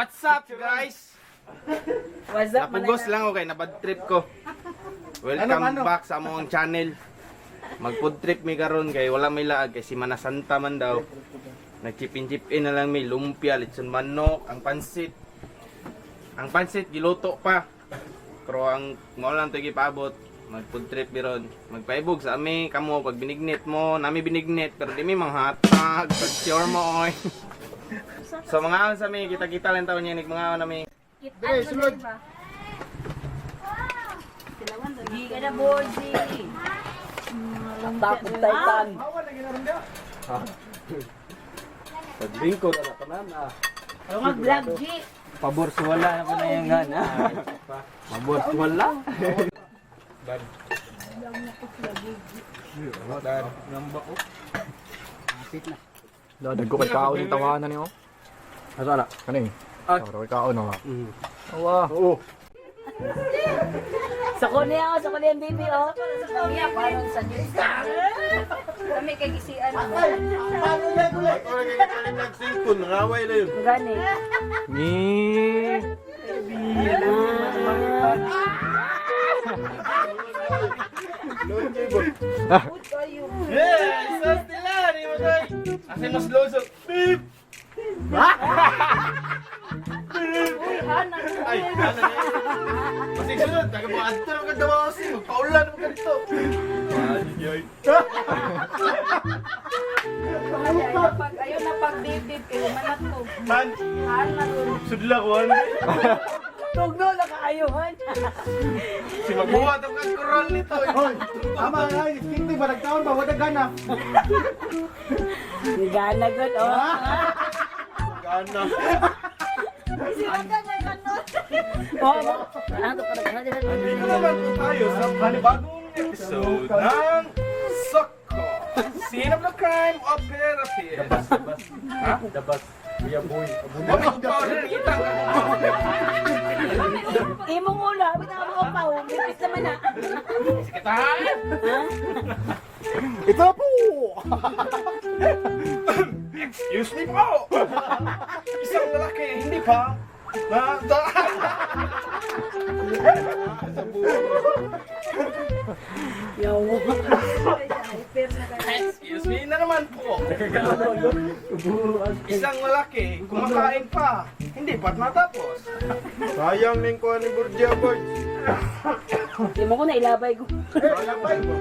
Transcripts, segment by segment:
What's up guys? What's up, Napugos lang okay, nabad trip ko. Welcome back sa among channel. Mag-food trip mi karon kay wala may laag kay si Mana Santa man daw. Nag-chip-in na lang mi lumpia, litson manok, ang pansit. Ang pansit giluto pa. Pero ang mao lang to gipaabot. Mag-food trip biron. Magpaibog sa ami kamo pag binignit mo, nami binignit pero di mi manghatag. Sure mo oy. So mga awon sa mi, kita-kita lang taon niya mga awon nami. Dre, sulod. Hindi ka na, Borgi. Tapos taytan. Paglingkod na tanan ah. Mag-vlog, G. Pabor sa wala na ko na yung gana. Pabor sa wala. Dan. Dan. Namba ko. Sit na. Dagko kay kaon yung tawanan niyo. Asa na? Kaning. Ah. Oro kay kaon no. Awa. Oo. Sa kunya, sa kunya yung baby, oh. Kami, parang sa news. Kami kay gisian. Nagsimpon, ngaway lang yun. Gani. Ni. Hey, sos nila, di mo tayo. Kasi mas losok. Beep! Ay, ano na yun? Masig sunod, taga mga adto naman kanda mga kasi, magpaulan naman ganito. Ay, Ayun na pag-bibib, kayo manat to. man, sudla ko, ano? Tugno na kaayuhan. Si magbuhat ang kagkural nito. Tama nga, hindi ba nagtaon ba wala gana? Gana good, oh. Gana. Oh, ano to para Dito naman po tayo sa panibagong episode ng Soko. Scene of the Crime Operative. Ha? Dabas. Kuya boy. Ano pa rin kita? Imong ulo, bitaw mo pa, bibis naman na. Sikitahan! Ito po. Excuse me po! Isang lalaki, hindi pa? Excuse me na naman po. Isang lalaki, kumakain pa. Hindi pa't matapos. Sayang ning kuha ni Burgia Boy. Di mo ko na ilabay ko. Wala pa ito.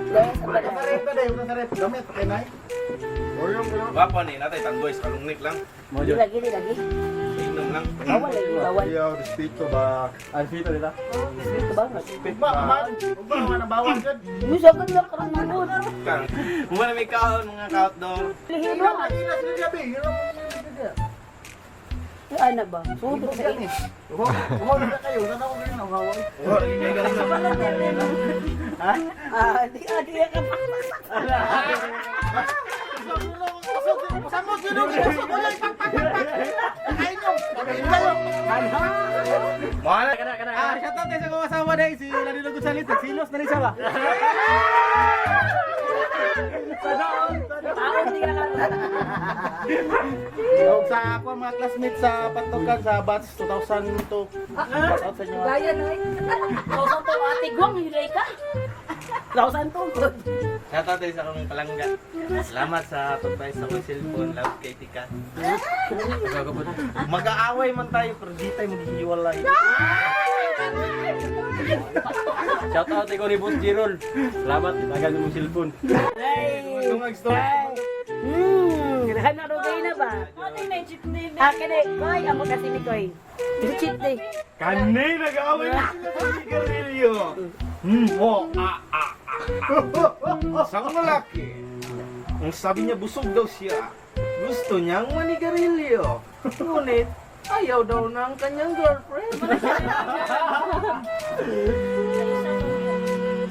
Nakarep ka dahil nakarep. Gamit, okay na eh. Wapa ni, natay tanggoy sa kalungnik lang. Di lagi, di lagi. Inom lang. Bawal lagi, bawal. respeto ba? Alfito nila? Dito ba? Ba naman ang bawal dyan. Misa ka na karang manod. Muna may kaon, mga ka-outdoor. Lihino. Ano ba? Sudo sa inyo. Huwag na kayo, nanaw na rin ang hawak. Ah, di ka pa. Mahal. Shout out sa mga asawa dahil si Lani Lugod Salit. Silos na rin siya ba? Taon di ka lang. Sa ako mga classmates sa Patukan sa batch 2002. Shout out sa inyo. Gaya na eh. Kausan to, ate Gwang, hilay ka. Kausan to, good. Shoutout tayo sa akong palangga. Salamat sa pag-price sa akong cellphone. Love kay Tika. Mag-aaway man tayo pero di tayo maghihiwalay. Shoutout ko ni Boss Jirol. Salamat, tagal mo cellphone. Hey! Tungag story. Kailangan na rin kayo na ba? Akin eh, Koy, amo kasi ni Koy. Cheat day. Kanay nag-aaway na sila sa sigarilyo. Isang lalaki. Ang sabi niya busog daw siya. Gusto niyang manigarilyo. Ngunit, ayaw daw ng kanyang girlfriend.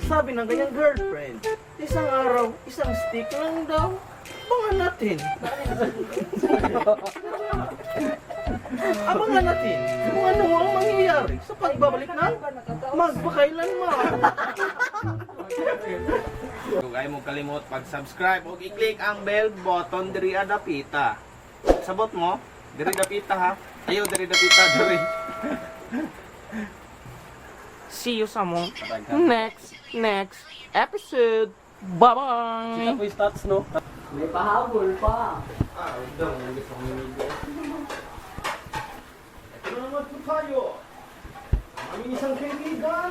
Sabi ng kanyang girlfriend, isang araw, isang stick lang daw. Abangan natin. Abangan natin kung ano ang mangyayari sa pagbabalik ng magpakailanman. Kung ayaw mo kalimot pag-subscribe o i-click ang bell button diri adapita. Sabot mo, diri dapita ha. Ayaw, dari dapita, dari. See you sa mong next episode. Bye-bye! Ito po yung stats, no? May pahabol pa. Udang, hindi sa mga ito na naman po tayo. Ang isang kaibigan.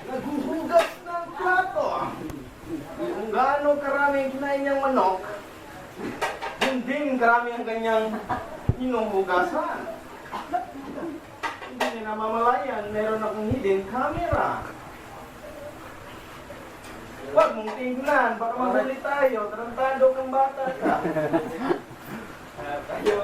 Naghuhugas ng plato. Kung gaano karami ang kinain niyang manok, hindi karami ang kanyang inuhugasan. Hindi niya namamalayan, meron akong hidden camera. Huwag mong tingnan, baka mahuli tayo. Tarantado kang bata ka. Tayo.